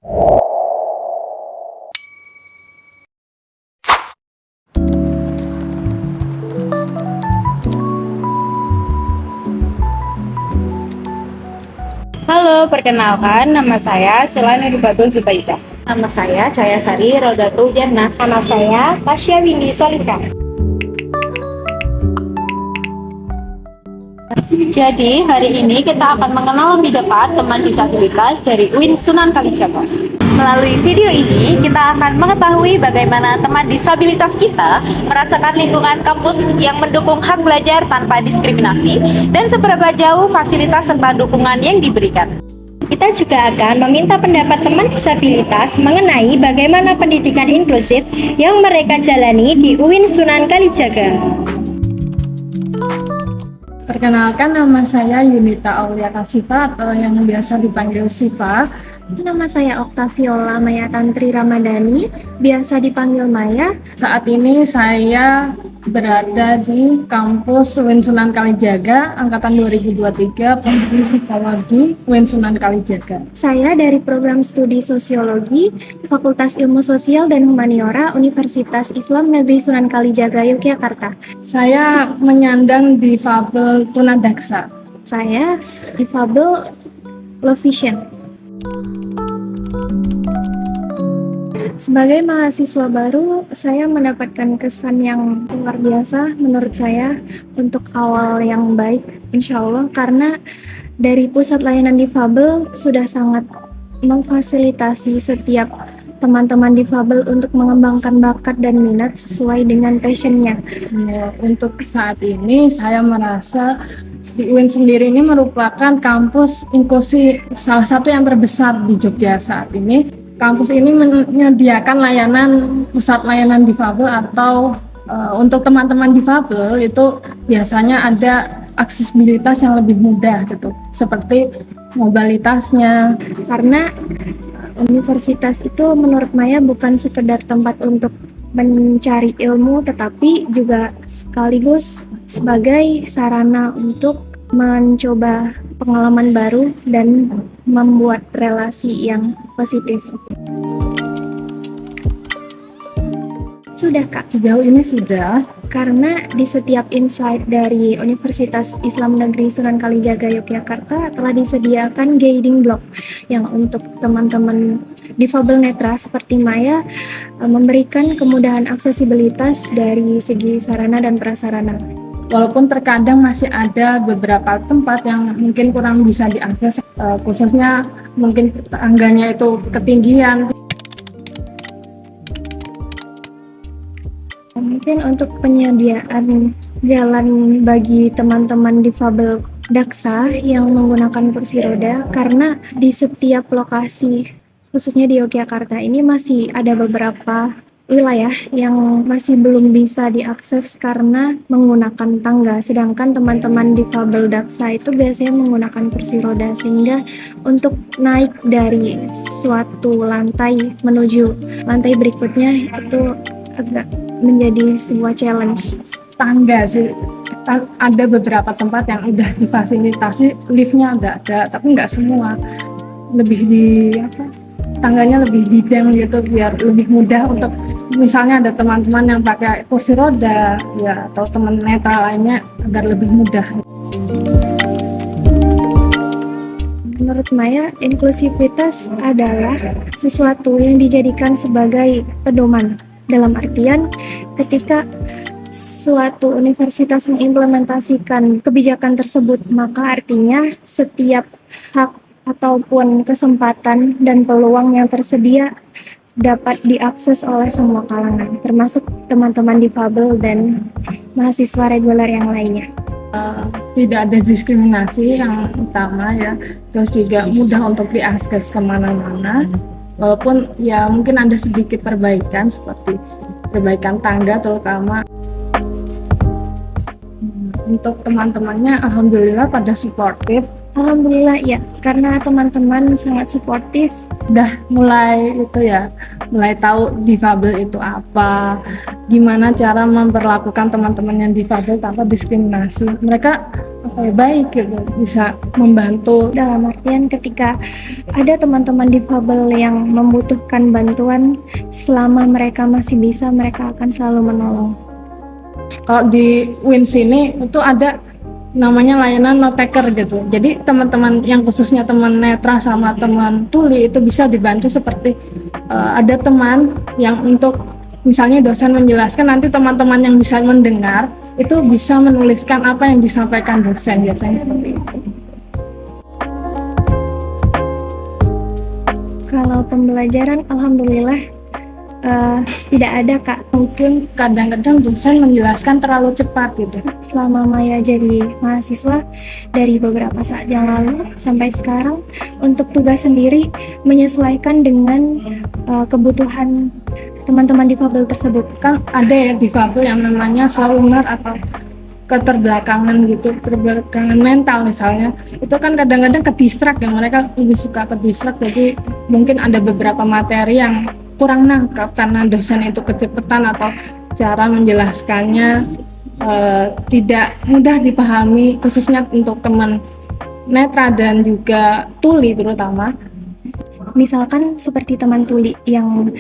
Halo, perkenalkan nama saya Selana Ribatul Zubaida. Nama saya Cahaya Sari Rodatul Jannah. Nama saya Tasya Windy Solika. Jadi, hari ini kita akan mengenal lebih dekat teman disabilitas dari UIN Sunan Kalijaga. Melalui video ini, kita akan mengetahui bagaimana teman disabilitas kita merasakan lingkungan kampus yang mendukung hak belajar tanpa diskriminasi dan seberapa jauh fasilitas serta dukungan yang diberikan. Kita juga akan meminta pendapat teman disabilitas mengenai bagaimana pendidikan inklusif yang mereka jalani di UIN Sunan Kalijaga. Perkenalkan, nama saya Yunita Auliata Siva atau yang biasa dipanggil Siva. Nama saya Oktaviola Maya Tantri Ramadhani, biasa dipanggil Maya. Saat ini saya berada di kampus UIN Sunan Kalijaga, angkatan 2023, Prodi Psikologi UIN Sunan Kalijaga. Saya dari program studi Sosiologi, Fakultas Ilmu Sosial dan Humaniora, Universitas Islam Negeri Sunan Kalijaga, Yogyakarta. Saya menyandang difabel tunadaksa. Saya difabel low vision. Sebagai mahasiswa baru, saya mendapatkan kesan yang luar biasa menurut saya untuk awal yang baik, insya Allah, karena dari Pusat Layanan Difabel sudah sangat memfasilitasi setiap teman-teman difabel untuk mengembangkan bakat dan minat sesuai dengan passionnya. Untuk saat ini saya merasa di UIN sendiri ini merupakan kampus inklusi salah satu yang terbesar di Jogja saat ini. Kampus ini menyediakan layanan pusat layanan difabel atau untuk teman-teman difabel itu biasanya ada aksesibilitas yang lebih mudah gitu, seperti mobilitasnya. Karena universitas itu menurut Maya bukan sekedar tempat untuk mencari ilmu, tetapi juga sekaligus sebagai sarana untuk mencoba pengalaman baru dan membuat relasi yang positif. Sudah Kak? Sejauh ini sudah. Karena di setiap insight dari Universitas Islam Negeri Sunan Kalijaga Yogyakarta telah disediakan guiding block yang untuk teman-teman difabel netra seperti Maya memberikan kemudahan aksesibilitas dari segi sarana dan prasarana. Walaupun terkadang masih ada beberapa tempat yang mungkin kurang bisa diakses, khususnya mungkin tangganya itu ketinggian. Mungkin untuk penyediaan jalan bagi teman-teman difabel daksa yang menggunakan kursi roda, karena di setiap lokasi, khususnya di Yogyakarta ini masih ada beberapa wilayah yang masih belum bisa diakses karena menggunakan tangga, sedangkan teman-teman difabel daksa itu biasanya menggunakan kursi roda, sehingga untuk naik dari suatu lantai menuju lantai berikutnya itu agak menjadi sebuah challenge. Tangga sih, ada beberapa tempat yang udah difasilitasi liftnya ada, tapi nggak semua. Lebih tangganya lebih bidang gitu biar lebih mudah untuk misalnya ada teman-teman yang pakai kursi roda ya atau teman netra lainnya agar lebih mudah. Menurut Maya, inklusivitas adalah sesuatu yang dijadikan sebagai pedoman. Dalam artian, ketika suatu universitas mengimplementasikan kebijakan tersebut, maka artinya setiap hak ataupun kesempatan dan peluang yang tersedia dapat diakses oleh semua kalangan, termasuk teman-teman difabel dan mahasiswa reguler yang lainnya. Tidak ada diskriminasi yang utama ya, terus juga mudah untuk diakses kemana-mana. Walaupun ya mungkin ada sedikit perbaikan seperti perbaikan tangga terutama. Untuk teman-temannya alhamdulillah pada suportif. Alhamdulillah ya, karena teman-teman sangat suportif. Udah mulai mulai tahu difabel itu apa, gimana cara memperlakukan teman-teman yang difabel tanpa diskriminasi. Mereka baik gitu, bisa membantu. Dalam artian ketika ada teman-teman difabel yang membutuhkan bantuan, selama mereka masih bisa, mereka akan selalu menolong. Kalau di WINS ini itu ada namanya layanan notaker gitu. Jadi teman-teman yang khususnya teman netra sama teman tuli itu bisa dibantu seperti ada teman yang untuk misalnya dosen menjelaskan, nanti teman-teman yang bisa mendengar itu bisa menuliskan apa yang disampaikan dosen, biasanya seperti itu. Kalau pembelajaran, alhamdulillah tidak ada Kak. Mungkin kadang-kadang dosen menjelaskan terlalu cepat gitu. Selama Maya jadi mahasiswa, dari beberapa saat yang lalu sampai sekarang, untuk tugas sendiri menyesuaikan dengan kebutuhan teman-teman difabel tersebut. Kan ada ya difabel yang namanya slow learner atau keterbelakangan gitu, keterbelakangan mental misalnya, itu kan kadang-kadang ke-distract ya, mereka lebih suka ke-distract, jadi mungkin ada beberapa materi yang kurang nangkap karena dosen itu kecepatan atau cara menjelaskannya tidak mudah dipahami, khususnya untuk teman netra dan juga tuli terutama. Misalkan seperti teman tuli yang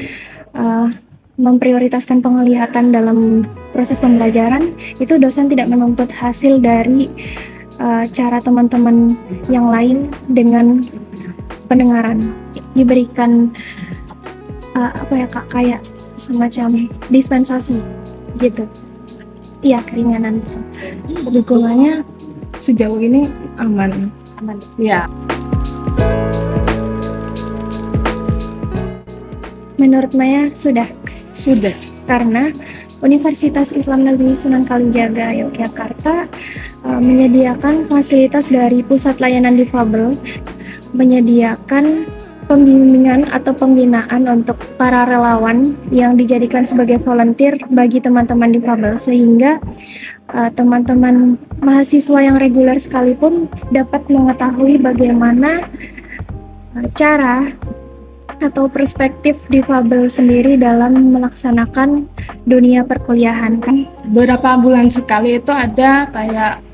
memprioritaskan penglihatan dalam proses pembelajaran, itu dosen tidak menuntut hasil dari cara teman-teman yang lain dengan pendengaran. Diberikan kayak semacam dispensasi gitu. Iya, keringanan gitu. Dukungannya sejauh ini aman. Ya. Menurut Maya sudah. Karena Universitas Islam Negeri Sunan Kalijaga Yogyakarta menyediakan fasilitas dari Pusat Layanan Difabel, menyediakan pembimbingan atau pembinaan untuk para relawan yang dijadikan sebagai volunteer bagi teman-teman difabel, sehingga teman-teman mahasiswa yang reguler sekalipun dapat mengetahui bagaimana cara atau perspektif difabel sendiri dalam melaksanakan dunia perkuliahan kan. Beberapa bulan sekali itu ada kayak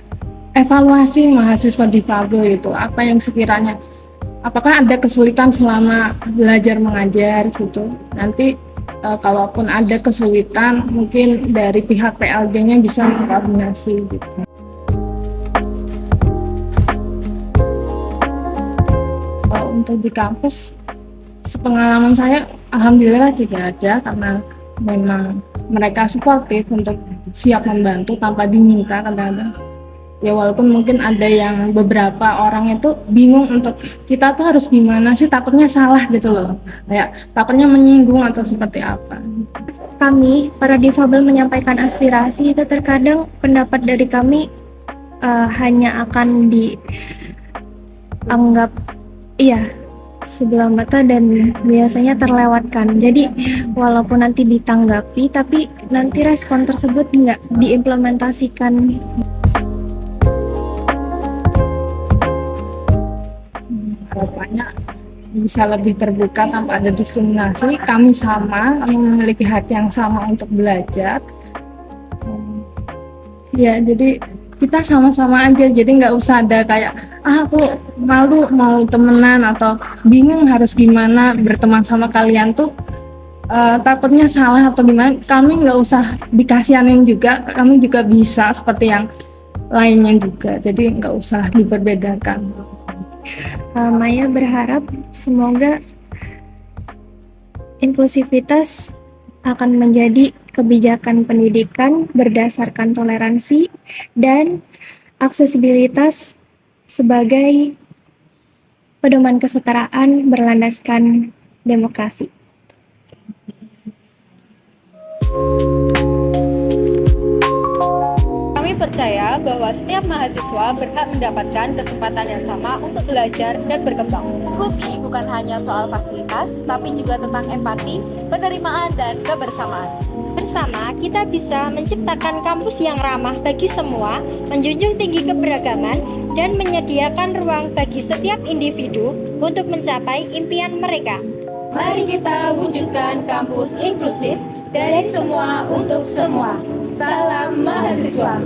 evaluasi mahasiswa difabel itu, apa yang sekiranya apakah ada kesulitan selama belajar mengajar gitu. Nanti kalaupun ada kesulitan, mungkin dari pihak PLD-nya bisa mengkoordinasi gitu. Untuk di kampus, sepengalaman saya alhamdulillah tidak ada, karena memang mereka suportif untuk siap membantu tanpa diminta kadang-kadang. Ya walaupun mungkin ada yang beberapa orang itu bingung untuk kita tuh harus gimana sih, takutnya salah gitu loh, kayak takutnya menyinggung atau seperti apa. Kami para difabel menyampaikan aspirasi, itu terkadang pendapat dari kami hanya akan dianggap sebelah mata dan biasanya terlewatkan. Jadi walaupun nanti ditanggapi, tapi nanti respon tersebut nggak diimplementasikan. Harapannya bisa lebih terbuka tanpa ada diskriminasi. Kami memiliki hak yang sama untuk belajar. Ya, jadi kita sama-sama aja, jadi nggak usah ada kayak aku malu mau temenan atau bingung harus gimana berteman sama kalian tuh, takutnya salah atau gimana. Kami nggak usah dikasihanin juga, kami juga bisa seperti yang lainnya juga, jadi nggak usah diperbedakan. Maya berharap semoga inklusivitas akan menjadi kebijakan pendidikan berdasarkan toleransi dan aksesibilitas sebagai pedoman kesetaraan berlandaskan demokrasi. Kami percaya bahwa setiap mahasiswa berhak mendapatkan kesempatan yang sama untuk belajar dan berkembang. Inklusi bukan hanya soal fasilitas, tapi juga tentang empati, penerimaan, dan kebersamaan. Bersama kita bisa menciptakan kampus yang ramah bagi semua, menjunjung tinggi keberagaman, dan menyediakan ruang bagi setiap individu untuk mencapai impian mereka. Mari kita wujudkan kampus inklusif dari semua untuk semua. Salam mahasiswa.